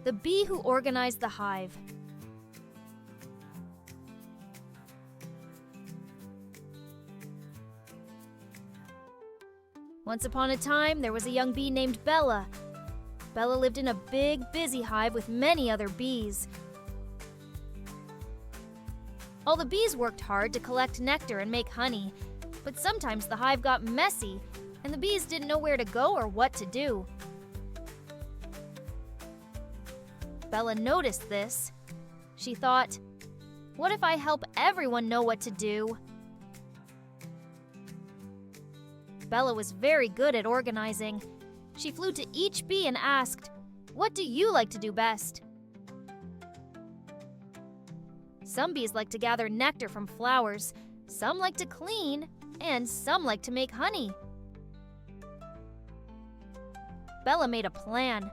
The bee who organized the hive. Once upon a time, there was a young bee named Bella. Bella lived in a big, busy hive with many other bees. All the bees worked hard to collect nectar and make honey, but sometimes the hive got messy, and the bees didn't know where to go or what to do. Bella noticed this. She thought, what if I help everyone know what to do? Bella was very good at organizing. She flew to each bee and asked, "What do you like to do best?" Some bees like to gather nectar from flowers, some like to clean, and some like to make honey. Bella made a plan.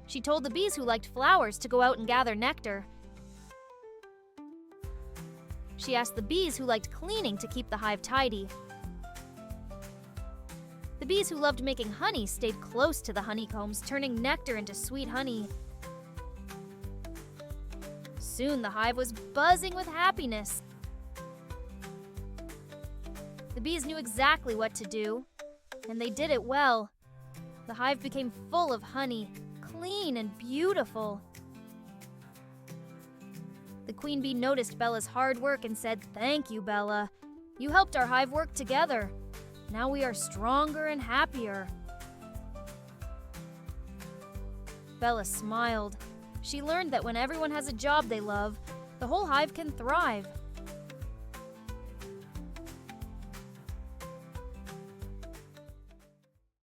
She told the bees who liked flowers to go out and gather nectar. She asked the bees who liked cleaning to keep the hive tidy. The bees who loved making honey stayed close to the honeycombs, turning nectar into sweet honey. Soon the hive was buzzing with happiness. The bees knew exactly what to do, and they did it well. The hive became full of honey, clean and beautiful. The queen bee noticed Bella's hard work and said, "Thank you, Bella. You helped our hive work together. Now we are stronger and happier." Bella smiled. She learned that when everyone has a job they love, the whole hive can thrive.